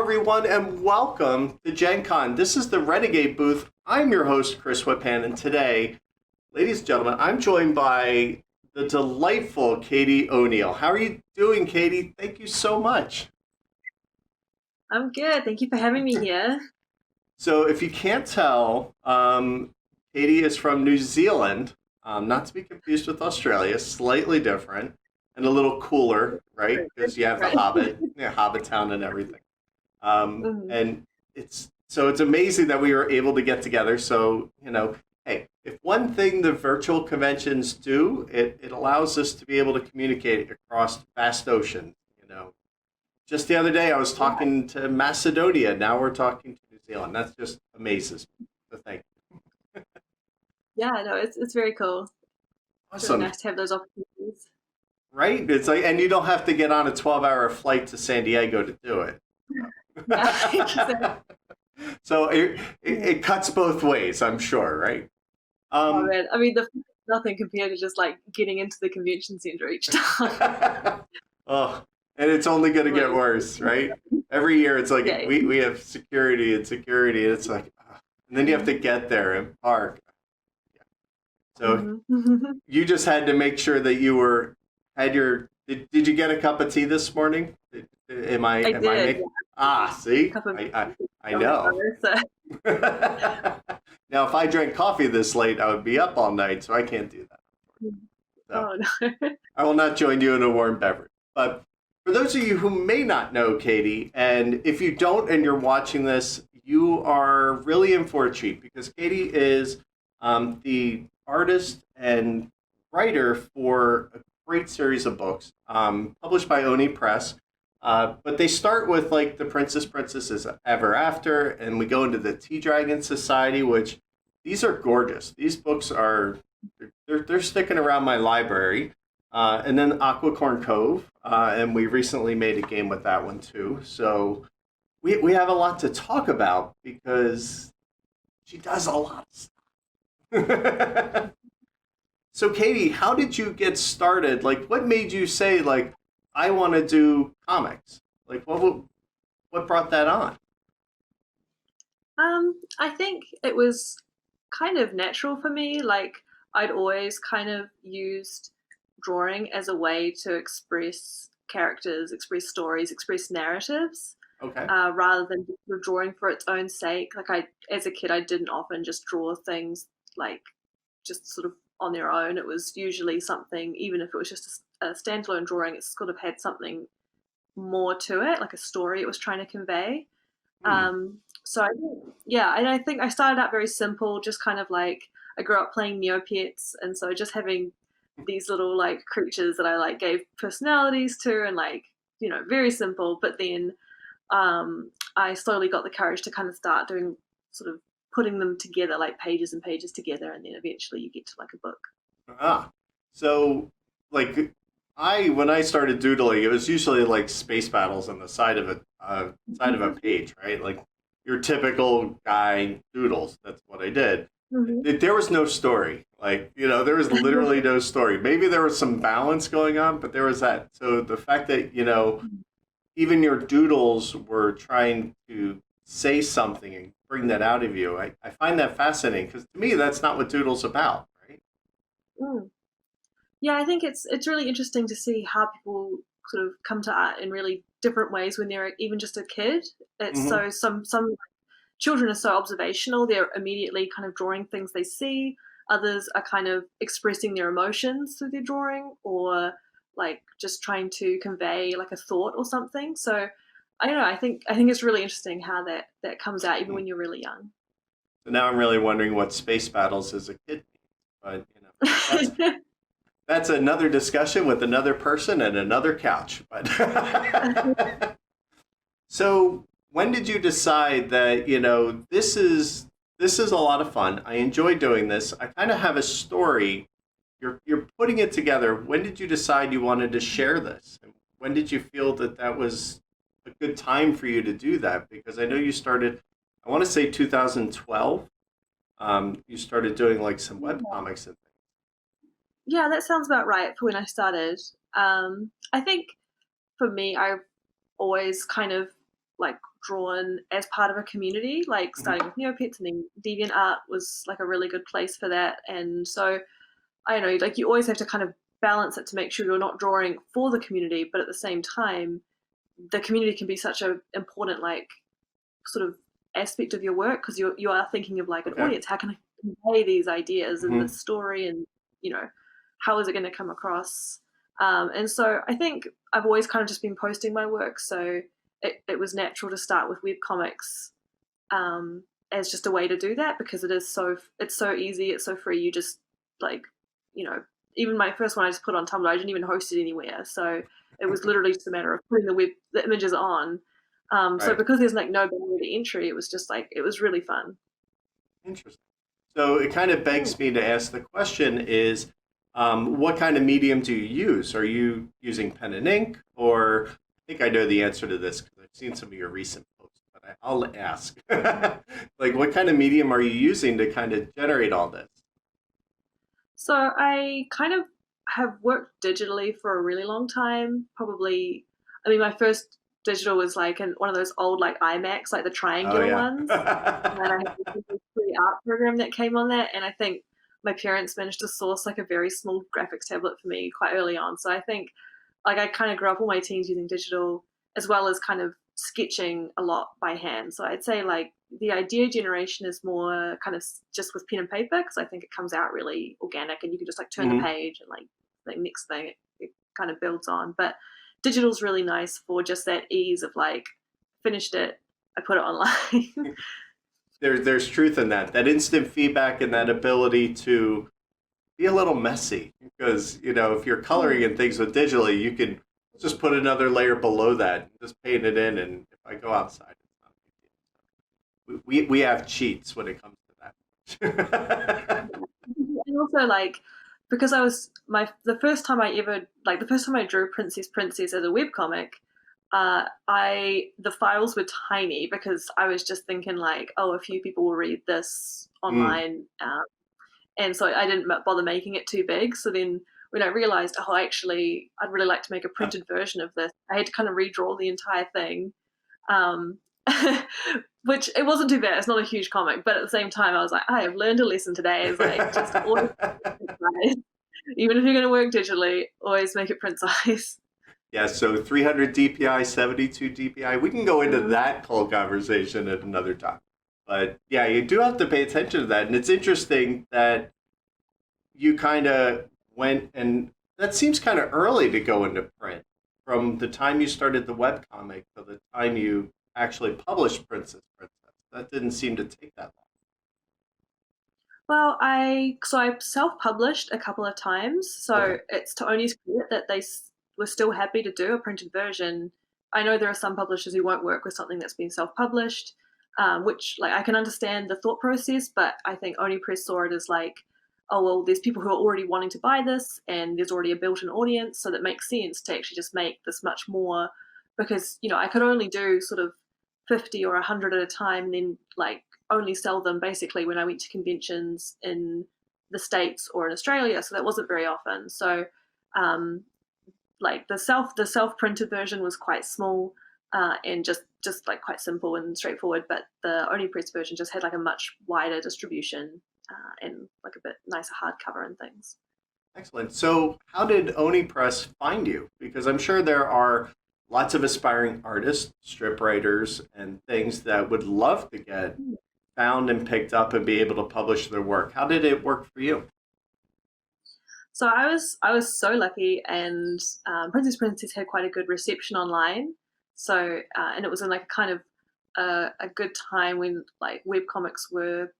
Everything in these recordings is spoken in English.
everyone, and welcome to Gen Con. This is the Renegade booth. I'm your host, Chris Whipan, and today, ladies and gentlemen, I'm joined by the delightful Katie O'Neill. How are you doing, Katie? Thank you so much. I'm good. Thank you for having me here. So, if you can't tell, Katie is from New Zealand, not to be confused with Australia, slightly different and a little cooler, right? Because you have the Hobbit, Hobbit Town and everything. And it's amazing that we were able to get together. So, hey, if one thing the virtual conventions do, it allows us to be able to communicate across vast oceans. Just the other day, I was talking to Macedonia. Now we're talking to New Zealand. That's just amazes me. So thank you. Yeah, no, it's very cool. It's Awesome. really nice to have those opportunities. Right? It's like, and you don't have to get on a 12-hour flight to San Diego to do it. Yeah. So it cuts both ways, I'm sure, right? Oh, man. I mean, nothing compared to just like getting into the convention center each time. Oh, and it's only going to get worse, right? Every year it's like we have security. And it's like, and then you have to get there and park. Yeah. So you just had to make sure that you did you get a cup of tea this morning? I did. See? I know. Now, if I drank coffee this late, I would be up all night, so I can't do that. So, oh, no. I will not join you in a warm beverage. But for those of you who may not know Katie, and if you don't and you're watching this, you are really in for a treat because Katie is the artist and writer for a great series of books published by Oni Press. But they start with like the Princesses Ever After, and we go into the Tea Dragon Society, which these are gorgeous. These books they're sticking around my library. And then Aquicorn Cove, and we recently made a game with that one too. So we have a lot to talk about because she does a lot of stuff. So Katie, how did you get started? Like, what made you say, like, I want to do comics? Like, what brought that on? I think it was kind of natural for me. Like, I'd always kind of used drawing as a way to express characters, express stories, express narratives. Okay. Rather than drawing for its own sake. Like as a kid, I didn't often just draw things like just sort of on their own. It was usually something, even if it was just a standalone drawing, it sort of had something more to it, like a story it was trying to convey. So I think I started out very simple, just kind of like I grew up playing Neopets, and so just having these little like creatures that I like gave personalities to, and like very simple. But then I slowly got the courage to kind of start doing sort of putting them together, like pages and pages together, and then eventually you get to like a book. So like when I started doodling, it was usually like space battles on the side of a page, right? Like your typical guy doodles. That's what I did. There was no story. Like, there was literally no story. Maybe there was some balance going on, but there was that. So the fact that, even your doodles were trying to say something and bring that out of you, I find that fascinating because to me, that's not what doodle's about, right? Yeah, I think it's really interesting to see how people sort of come to art in really different ways when they're even just a kid. It's so some children are so observational, they're immediately kind of drawing things they see. Others are kind of expressing their emotions through their drawing, or like just trying to convey like a thought or something. So I don't know, I think it's really interesting how that comes out even when you're really young. So now I'm really wondering what space battles as a kid means. But that's another discussion with another person and another couch. But so when did you decide that, this is a lot of fun. I enjoy doing this. I kind of have a story. You're putting it together. When did you decide you wanted to share this? When did you feel that was a good time for you to do that? Because I know you started, I want to say 2012. You started doing like some webcomics and things. Yeah, that sounds about right for when I started. I think for me, I've always kind of like drawn as part of a community, like starting with Neopets, and then DeviantArt was like a really good place for that. And so I don't know, like you always have to kind of balance it to make sure you're not drawing for the community, but at the same time, the community can be such an important like sort of aspect of your work, because you are thinking of like an audience. How can I convey these ideas in this story, and how is it going to come across? And so I think I've always kind of just been posting my work, so it was natural to start with webcomics as just a way to do that, because it's so easy, it's so free. You just like, even my first one I just put on Tumblr. I didn't even host it anywhere, so it was literally just a matter of putting the images on. So because there's like no barrier to entry, it was just like, it was really fun. Interesting. So it kind of begs me to ask the question is, what kind of medium do you use? Are you using pen and ink? Or I think I know the answer to this because I've seen some of your recent posts, but I'll ask. Like, what kind of medium are you using to kind of generate all this? So I kind of have worked digitally for a really long time. Probably, I mean, my first digital was like one of those old like iMacs, like the triangular ones. And I had this free art program that came on that, and I think my parents managed to source like a very small graphics tablet for me quite early on. So I think like I kind of grew up all my teens using digital, as well as kind of sketching a lot by hand. So I'd say like the idea generation is more kind of just with pen and paper, because I think it comes out really organic, and you can just like turn the page and like the next thing it kind of builds on. But digital's really nice for just that ease of like, finished it, I put it online. There's truth in that instant feedback and that ability to be a little messy, because if you're coloring and things with digitally, you can just put another layer below that and just paint it in, and if I go outside, it's not a big deal. We have cheats when it comes to that. And also like, because the first time I drew Princess as a webcomic, the files were tiny, because I was just thinking like, a few people will read this online, and so I didn't bother making it too big. So then when I realized, actually I'd really like to make a printed version of this, I had to kind of redraw the entire thing, which it wasn't too bad. It's not a huge comic, but at the same time I was like, I have learned a lesson today. It's like, just always even if you're going to work digitally, always make it print size. Yeah, so 300 DPI, 72 DPI. We can go into that whole conversation at another time. But yeah, you do have to pay attention to that. And it's interesting that you kind of went, and that seems kind of early to go into print. From the time you started the webcomic to the time you actually published Princess. That didn't seem to take that long. Well, I self-published a couple of times, so it's to Oni's credit that they were still happy to do a printed version. I know there are some publishers who won't work with something that's been self-published, which like I can understand the thought process, but I think Oni Press saw it as like, oh well, there's people who are already wanting to buy this, and there's already a built-in audience, so that makes sense to actually just make this much more, because I could only do sort of 50 or 100 at a time, and then like only sell them basically when I went to conventions in the States or in Australia, so that wasn't very often. So like the self-printed version was quite small, and just like quite simple and straightforward, but the Oni Press version just had like a much wider distribution, and like a bit nicer hardcover and things. Excellent. So how did Oni Press find you? Because I'm sure there are lots of aspiring artists, strip writers, and things that would love to get found and picked up and be able to publish their work. How did it work for you? So I was so lucky, and Princess had quite a good reception online. So and it was in like a kind of a good time when like webcomics were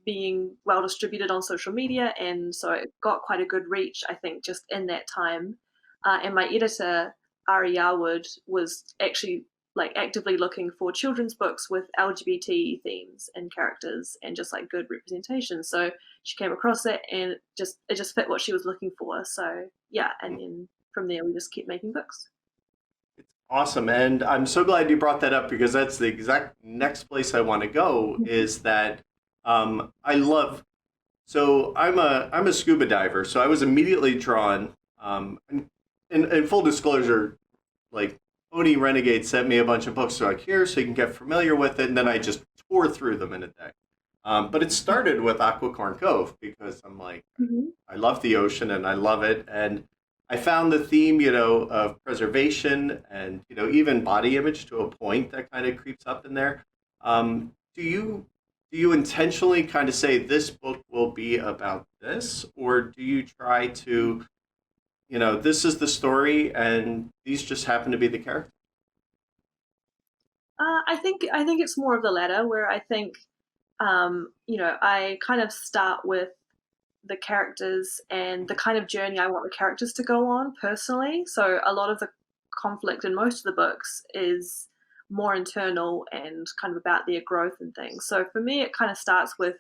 being well distributed on social media, and so it got quite a good reach, I think, just in that time. And my editor, Ari Yarwood, was actually like actively looking for children's books with LGBT themes and characters and just like good representation. So she came across it, and it just fit what she was looking for. So yeah, and then from there we just kept making books. It's awesome, and I'm so glad you brought that up, because that's the exact next place I want to go. Is that I love. So I'm a scuba diver, so I was immediately drawn. In full disclosure, like Oni Renegade sent me a bunch of books, so like, here, so you can get familiar with it, and then I just tore through them in a day. But it started with Aquicorn Cove because I'm like, Mhm. I love the ocean and I love it, and I found the theme, of preservation and even body image to a point that kind of creeps up in there. Do you intentionally kind of say this book will be about this, or do you try to, this is the story and these just happen to be the characters? I think it's more of the latter, where I think I kind of start with the characters and the kind of journey I want the characters to go on personally. So a lot of the conflict in most of the books is more internal and kind of about their growth and things. So for me, it kind of starts with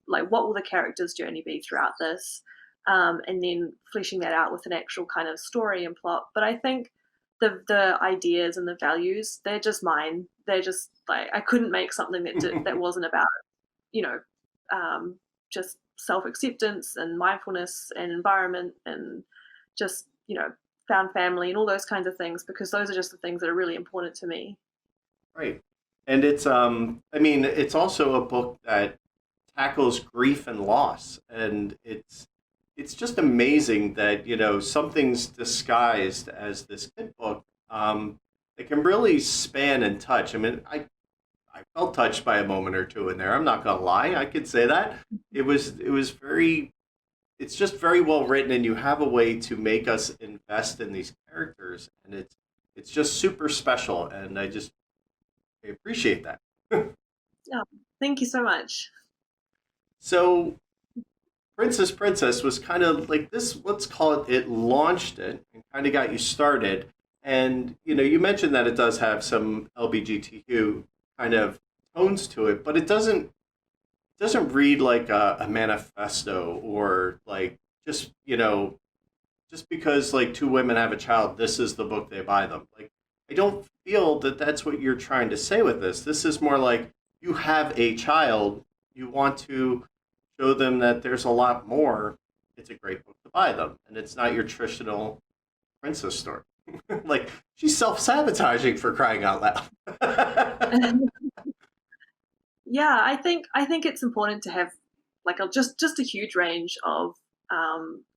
like, what will the character's journey be throughout this, and then fleshing that out with an actual kind of story and plot. But I think the ideas and the values, they're just mine. They're just like, I couldn't make something that wasn't about you know just self acceptance and mindfulness and environment and just found family and all those kinds of things, because those are just the things that are really important to me. Right. And it's also a book that tackles grief and loss, and it's just amazing that something's disguised as this kid book, that can really span and touch. I mean, I felt touched by a moment or two in there. I'm not gonna lie, I could say that it was very. It's just very well written, and you have a way to make us invest in these characters, and it's just super special, and I appreciate that. Yeah, thank you so much. So Princess was kind of like this, let's call it, it launched it and kind of got you started. And you mentioned that it does have some LBGTQ kind of tones to it, but it doesn't read like a manifesto, or like just because like two women have a child, this is the book they buy them. Like, I don't feel that that's what you're trying to say with this. This is more like, you have a child, you want to show them that there's a lot more. It's a great book to buy them, and it's not your traditional princess story. Like, she's self-sabotaging, for crying out loud. Yeah, I think it's important to have like just a huge range of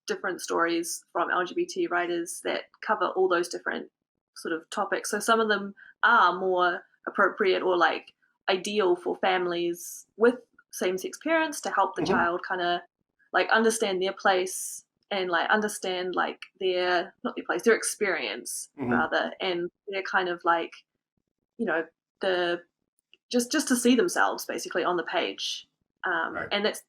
different stories from LGBT writers that cover all those different sort of topics. So some of them are more appropriate or like ideal for families with same-sex parents, to help the Mhm, child kind of like understand their place and like understand like their not their place, their experience mhm. rather, and their kind of like you know the just to see themselves basically on the page. Right. And that's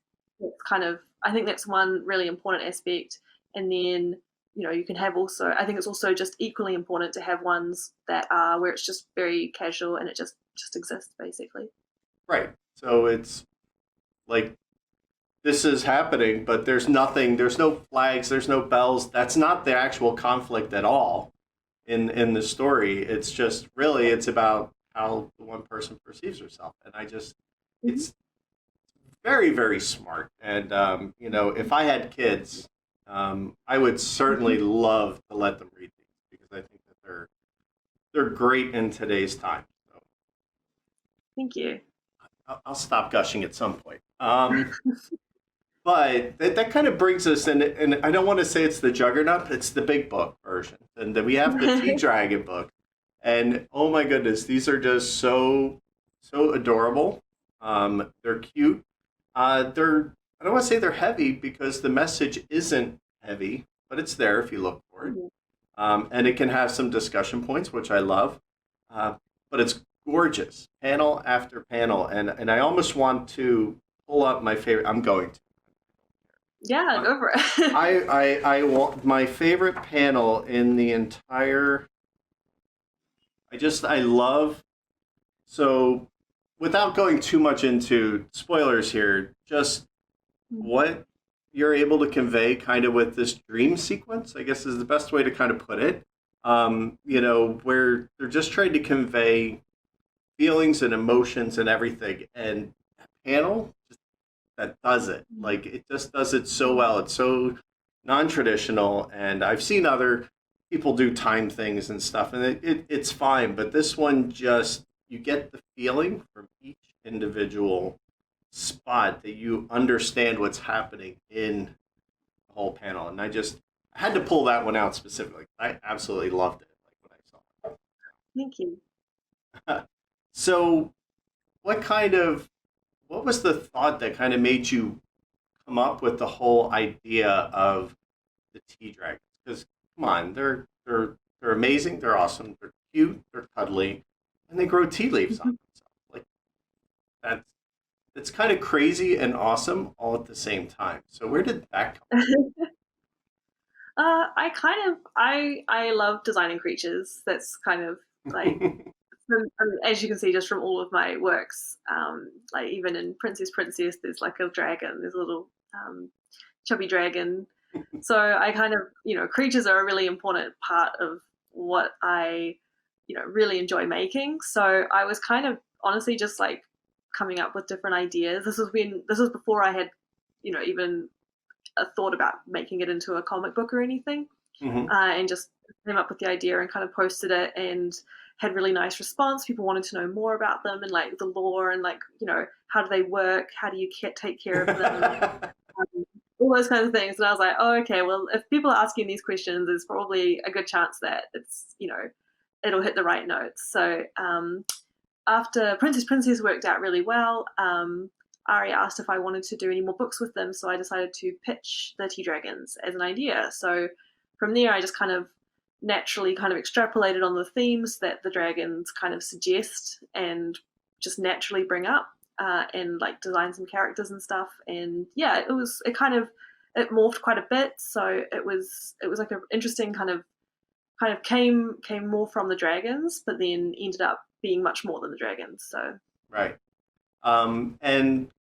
kind of, I think that's one really important aspect. And then you can have also, I think it's also just equally important to have ones that are where it's just very casual and it just exists basically. Right. So it's like, this is happening, but there's nothing, there's no flags, there's no bells. That's not the actual conflict at all in the story. It's just really, it's about how the one person perceives herself. And Mm-hmm. it's very, very smart. And, if I had kids, I would certainly Mm-hmm. love to let them read these, because I think that they're great in today's time. So Thank you. I'll stop gushing at some point. But that kind of brings us in, and I don't want to say it's the Juggernaut, but it's the big book version. And then we have the Tea Dragon book. And oh my goodness, these are just so adorable. They're cute. I don't want to say they're heavy, because the message isn't heavy, but it's there if you look for it. And it can have some discussion points, which I love. Uh, but it's gorgeous, panel after panel, and I almost want to pull up my favorite. I'm going to. Yeah, Uh, go for it. I want my favorite panel in the entire. I love. So, without going too much into spoilers here, just what you're able to convey kind of with this dream sequence, I guess, is the best way to kind of put it. Where they're just trying to convey feelings and emotions and everything. And that panel just, that does it. Like, it just does it so well. It's so non-traditional, and I've seen other people do time things and stuff, and it's fine. But this one just, you get the feeling from each individual spot that you understand what's happening in the whole panel. And I had to pull that one out specifically. I absolutely loved it, like when I saw Thank you. it. So, what was the thought that kind of made you come up with the whole idea of the tea dragons? Because come on, they're amazing, they're awesome, they're cute, they're cuddly, and they grow tea leaves on themselves. Like that's kind of crazy and awesome all at the same time. So where did that come I love designing creatures. That's kind of like, as you can see just from all of my works, like even in Princess, there's like a dragon, there's a little chubby dragon. So I kind of, creatures are a really important part of what I, really enjoy making. So I was kind of honestly just like coming up with different ideas. This was before I had, even a thought about making it into a comic book or anything. And just came up with the idea and kind of posted it and had really nice response. People wanted to know more about them and like the lore and like, how do they work? How do you take care of them? All those kinds of things. And I was like, oh, okay, well, if people are asking these questions, there's probably a good chance that it's, it'll hit the right notes. So after Princess worked out really well, Ari asked if I wanted to do any more books with them, so I decided to pitch the Tea Dragons as an idea. So from there, I just kind of naturally kind of extrapolated on the themes that the dragons kind of suggest and just naturally bring up, and like design some characters and stuff. And yeah, it morphed quite a bit. So it was like an interesting kind of came more from the dragons, but then ended up being much more than the dragons. So right. And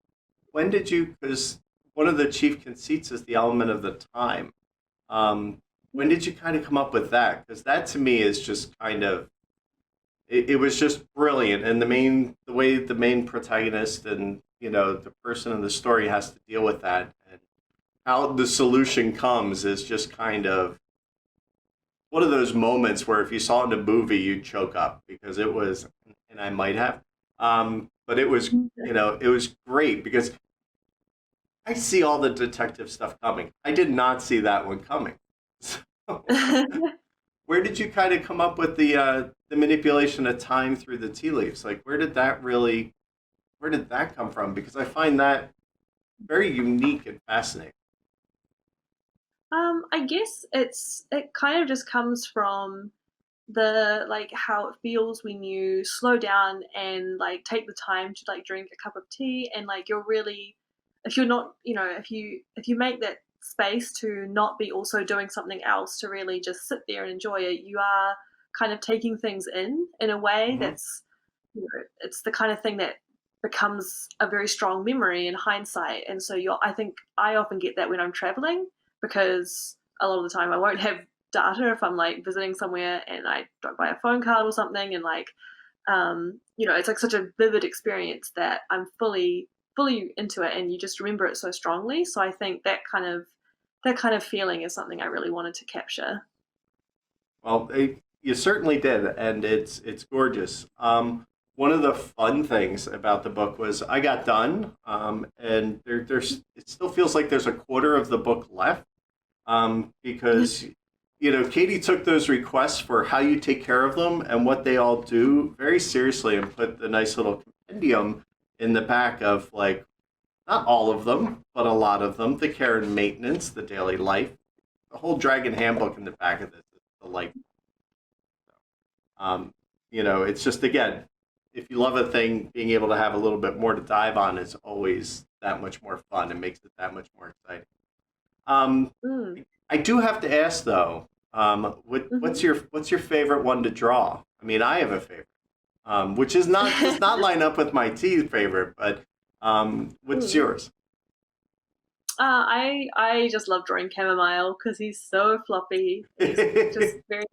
when did you, because one of the chief conceits is the element of the time. When did you kind of come up with that? Because that to me is just kind of, it was just brilliant. And the way the main protagonist and, the person in the story has to deal with that and how the solution comes is just kind of one of those moments where if you saw it in a movie, you'd choke up because it was, and I might have. But it was, it was great because I see all the detective stuff coming. I did not see that one coming. So, where did you kind of come up with the manipulation of time through the tea leaves? Like, where did that come from? Because I find that very unique and fascinating. I guess it kind of just comes from the like how it feels when you slow down and like take the time to like drink a cup of tea and like you're really, if you're not, if you make that space to not be also doing something else, to really just sit there and enjoy it, you are kind of taking things in a way that's, it's the kind of thing that becomes a very strong memory in hindsight. And so I think I often get that when I'm traveling, because a lot of the time I won't have data if I'm like visiting somewhere and I don't buy a phone card or something, and like it's like such a vivid experience that I'm fully into it and you just remember it so strongly. So I think that kind of feeling is something I really wanted to capture. Well, you certainly did, and it's gorgeous. One of the fun things about the book was I got done, and there's it still feels like there's a quarter of the book left, because Katie took those requests for how you take care of them and what they all do very seriously and put the nice little compendium in the back of like not all of them, but a lot of them, the care and maintenance, the daily life, the whole dragon handbook in the back of this is delightful. It's just, again, if you love a thing, being able to have a little bit more to dive on is always that much more fun and makes it that much more exciting. I do have to ask though, what's your favorite one to draw? I mean, I have a favorite, which does not line up with my tea favorite, but what's yours? I just love drawing Chamomile because he's so floppy. He's just very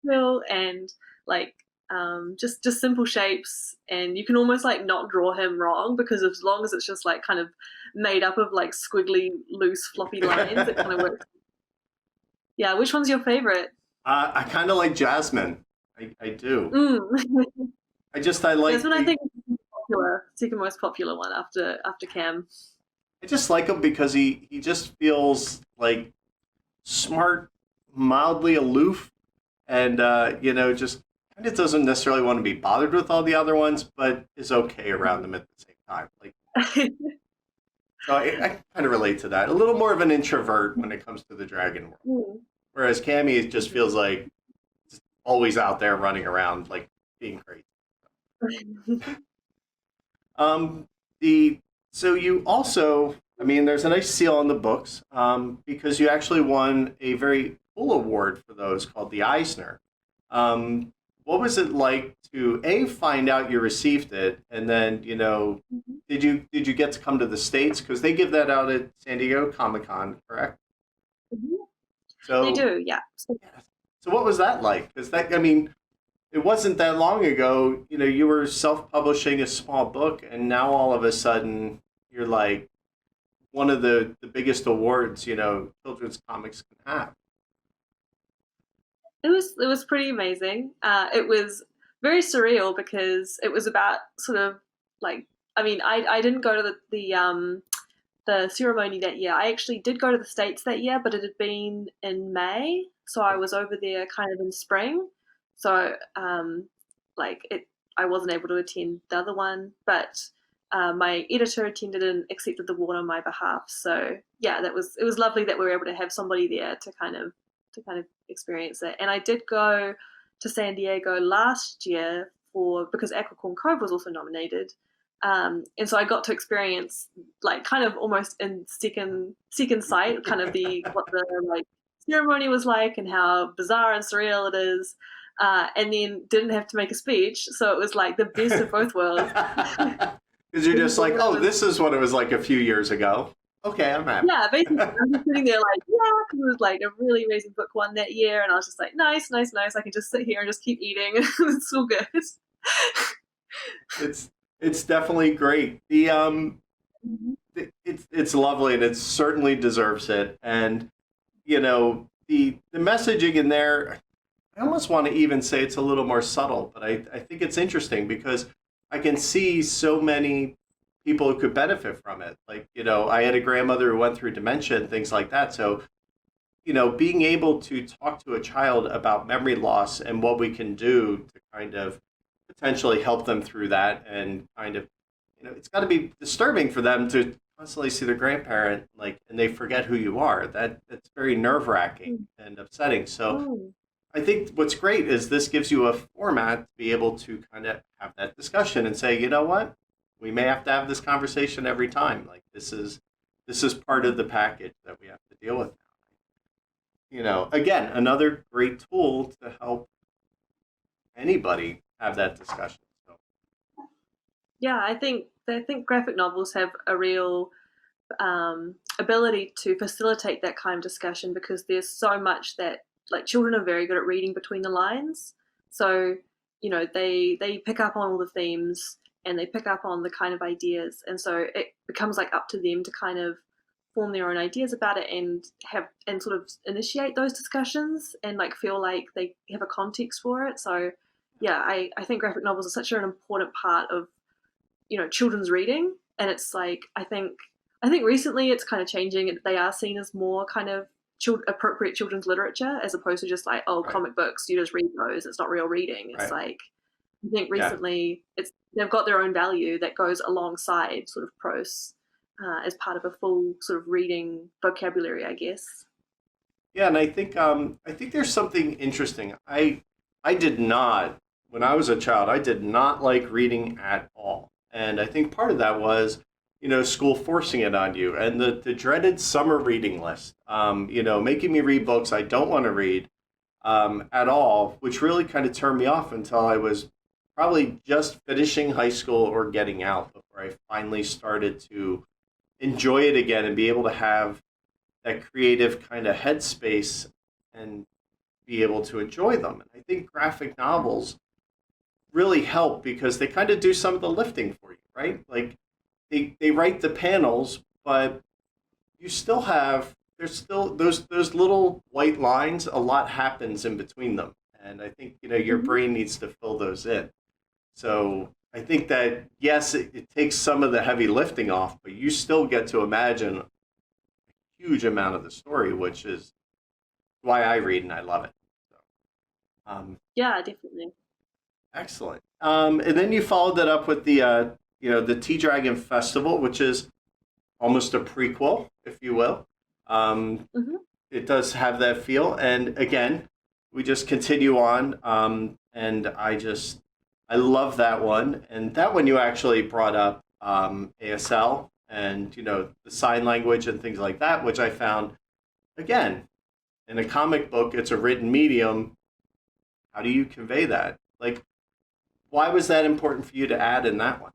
chill and like just simple shapes, and you can almost like not draw him wrong because as long as it's just like kind of made up of like squiggly, loose, floppy lines, it kind of works. Yeah, which one's your favorite? I kind of like Jasmine. I do. Mm. I like That's what I think is the popular, second most popular one after Cam. I just like him because he just feels like smart, mildly aloof, and just kind of doesn't necessarily want to be bothered with all the other ones, but is okay around them at the same time. Like, so I kind of relate to that. A little more of an introvert when it comes to the dragon world, Mm. whereas Cammy just feels like just always out there running around, like being crazy. Um, the so you also, I mean, there's a nice seal on the books because you actually won a very cool award for those called the Eisner. Um, what was it like to find out you received it, and then did you get to come to the States because they give that out at San Diego Comic Con, correct? Mhm. They So do, yeah. So, yeah. So what was that like? Because that, I mean, it wasn't that long ago, you were self-publishing a small book, and now all of a sudden you're like one of the biggest awards, children's comics can have. it was pretty amazing. It was very surreal because it was about sort of like, I mean, I didn't go to the ceremony that year. I actually did go to the States that year, but it had been in May, so I was over there kind of in spring. So like it, I wasn't able to attend the other one, but my editor attended and accepted the award on my behalf. So yeah, it was lovely that we were able to have somebody there to kind of experience it. And I did go to San Diego last year for because Aquicorn Cove was also nominated. And so I got to experience like kind of almost in second sight kind of the what the like ceremony was like and how bizarre and surreal it is. And then didn't have to make a speech, so it was like the best of both worlds. Because you're just like, oh, this is what it was like a few years ago. Okay, I'm happy. Yeah, basically, I'm just sitting there like, yeah, because it was like a really amazing book one that year, and I was just like, nice, nice, nice. I can just sit here and just keep eating. It's so good. It's definitely great. It's lovely and it certainly deserves it. And the messaging in there, I almost want to even say it's a little more subtle, but I think it's interesting because I can see so many people who could benefit from it. Like, I had a grandmother who went through dementia and things like that. So, being able to talk to a child about memory loss and what we can do to kind of potentially help them through that and kind of, it's got to be disturbing for them to constantly see their grandparent like and they forget who you are. That's very nerve-wracking and upsetting. So Mm. I think what's great is this gives you a format to be able to kind of have that discussion and say, you know what, we may have to have this conversation every time. Like this is part of the package that we have to deal with now. Again, another great tool to help anybody have that discussion. So, Yeah, I think graphic novels have a real ability to facilitate that kind of discussion because there's so much that like children are very good at reading between the lines. So they pick up on all the themes and they pick up on the kind of ideas, and so it becomes like up to them to kind of form their own ideas about it and have and sort of initiate those discussions and like feel like they have a context for it. So yeah, I think graphic novels are such an important part of children's reading, and it's like I think recently it's kind of changing. They are seen as more kind of appropriate children's literature as opposed to just like, oh, right, comic books, you just read those, it's not real reading. It's right, like I think yeah. recently they've got their own value that goes alongside sort of prose as part of a full sort of reading vocabulary, I guess. Yeah, and I think there's something interesting. I did not when I was a child. I did not like reading at all, and I think part of that was school forcing it on you and the dreaded summer reading list. Making me read books I don't want to read at all, which really kind of turned me off until I was probably just finishing high school or getting out before I finally started to enjoy it again and be able to have that creative kind of headspace and be able to enjoy them. And I think graphic novels really help because they kind of do some of the lifting for you, right? Like they write the panels, but you still have there's still those little white lines. A lot happens in between them, and I think your Hmm. brain needs to fill those in. So I think that yes, it takes some of the heavy lifting off, but you still get to imagine a huge amount of the story, which is why I read and I love it. So, Yeah, definitely. excellent. And then you followed that up with the Tea Dragon Festival, which is almost a prequel, if you will. Um, Hmm. it does have that feel, and again, we just continue on. And I love that one, and that one you actually brought up ASL and the sign language and things like that, which I found again in a comic book. It's a written medium. How do you convey that? Like, why was that important for you to add in that one?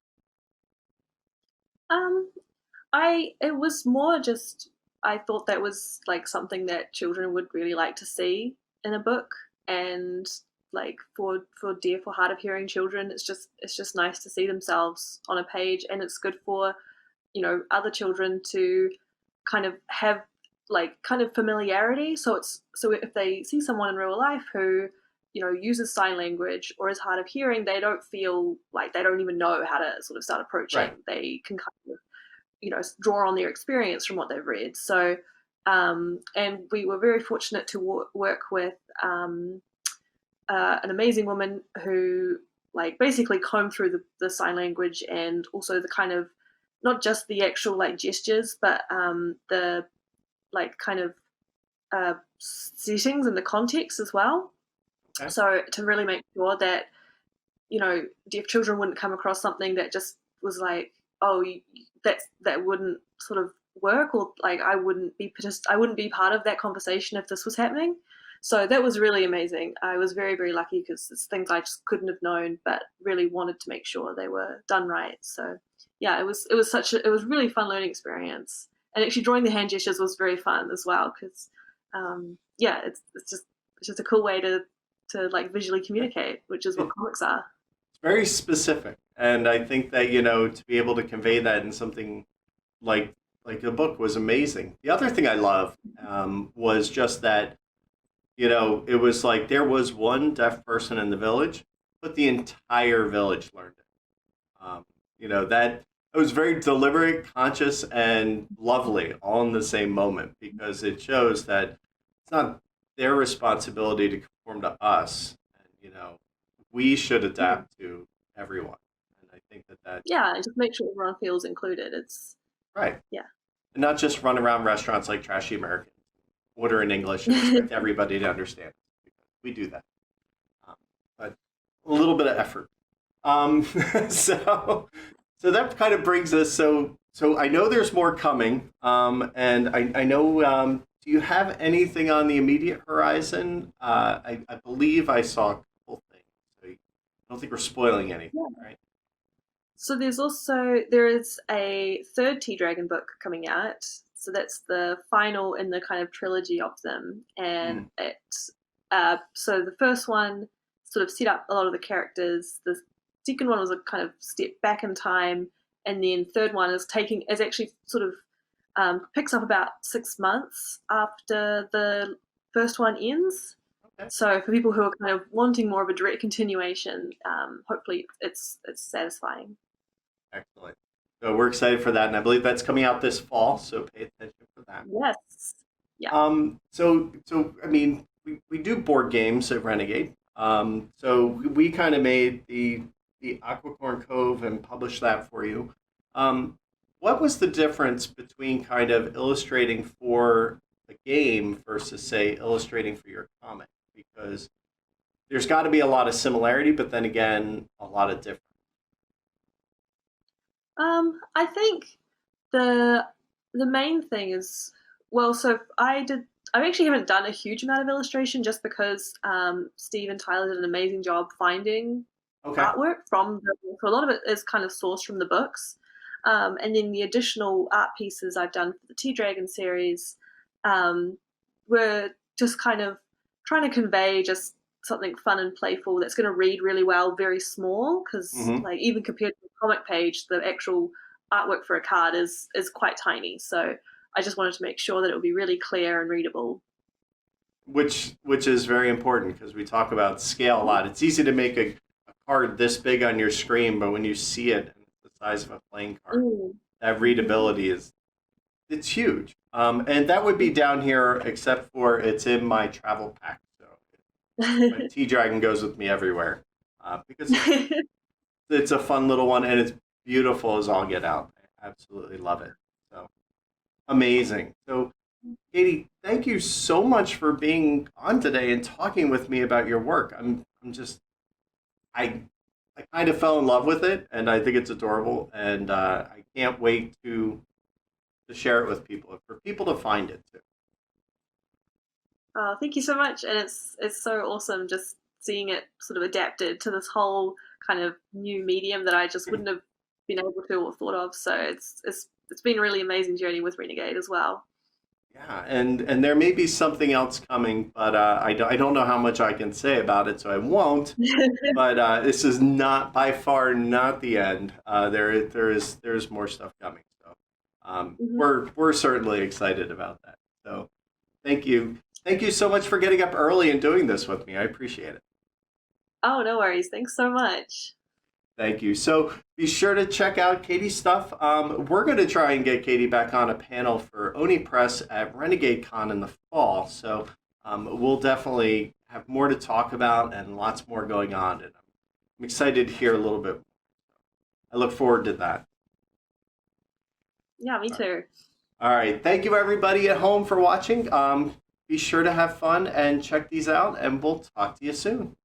Um, I it was more just I thought that was like something that children would really like to see in a book, and like for deaf or hard of hearing children, it's just nice to see themselves on a page, and it's good for other children to kind of have like kind of familiarity. So if they see someone in real life who uses sign language or is hard of hearing, they don't feel like they don't even know how to sort of start approaching. Right. They can kind of draw on their experience from what they've read. So and we were very fortunate to work with an amazing woman who like basically combed through the sign language, and also the kind of not just the actual like gestures, but the like kind of settings and the context as well. Okay. So to really make sure that deaf children wouldn't come across something that just was like, oh, that wouldn't sort of work, or like I wouldn't be part of that conversation if this was happening. So that was really amazing. I was very, very lucky because it's things I just couldn't have known, but really wanted to make sure they were done right. So yeah, it was really fun learning experience, and actually drawing the hand gestures was very fun as well because yeah, it's just a cool way to like visually communicate, which is what comics are. It's very specific, and I think that to be able to convey that in something like a book was amazing. The other thing I love was just that it was like there was one deaf person in the village, but the entire village learned it. That it was very deliberate, conscious, and lovely all in the same moment because it shows that it's not their responsibility to conform to us, and we should adapt to everyone. And I think that Yeah, and just make sure everyone feels included. It's right, yeah. and not just run around restaurants like trashy Americans, order in English and expect everybody to understand. Because we do that, but a little bit of effort. Um, so so that kind of brings us. So I know there's more coming, and I know. Do you have anything on the immediate horizon? I believe I saw a couple things. So I don't think we're spoiling anything, Yeah. right? So there is a third Tea Dragon book coming out. So that's the final in the kind of trilogy of them, and Mm, so the first one sort of set up a lot of the characters. The second one was a kind of step back in time, and then third one is actually sort of picks up about 6 months after the first one ends. okay, So for people who are kind of wanting more of a direct continuation, hopefully it's satisfying. excellent. So we're excited for that, and I believe that's coming out this fall. So pay attention for that. Yes. Yeah. So I mean, we do board games at Renegade. So we kind of made the Aquicorn Cove and published that for you. Um, what was the difference between kind of illustrating for a game versus say illustrating for your comic? Because there's got to be a lot of similarity, but then again, a lot of difference. I think the the main thing is well, so I actually haven't done a huge amount of illustration just because Steve and Tyler did an amazing job finding Okay. artwork so a lot of it is kind of sourced from the books. And then the additional art pieces I've done for the Tea Dragon series um, were just kind of trying to convey just something fun and playful that's going to read really well, very small, because Mm-hmm. like even compared to a comic page, the actual artwork for a card is quite tiny. So I just wanted to make sure that it would be really clear and readable. Which is very important because we talk about scale a lot. It's easy to make a card this big on your screen, but when you see it the size of a playing card, that readability it's huge. And that would be down here, except for it's in my travel pack. So my T-Dragon goes with me everywhere because it's a fun little one and it's beautiful as all get out. I absolutely love it. So amazing. So Katie, thank you so much for being on today and talking with me about your work. I kind of fell in love with it, and I think it's adorable, and I can't wait to share it with people, for people to find it too. Thank you so much, and it's so awesome just seeing it sort of adapted to this whole kind of new medium that I just wouldn't have been able to or thought of. So it's been a really amazing journey with Renegade as well. Yeah, and there may be something else coming, but I don't know how much I can say about it, so I won't. But this is not by far not the end. There's more stuff coming, so we're certainly excited about that. So thank you so much for getting up early and doing this with me. I appreciate it. Oh, no worries. Thanks so much. Thank you. So be sure to check out Katie's stuff. We're going to try and get Katie back on a panel for Oni Press at Renegade Con in the fall. So we'll definitely have more to talk about and lots more going on. And I'm excited to hear a little bit more. I look forward to that. Yeah, me too. All right. Thank you, everybody at home, for watching. Be sure to have fun and check these out, and we'll talk to you soon.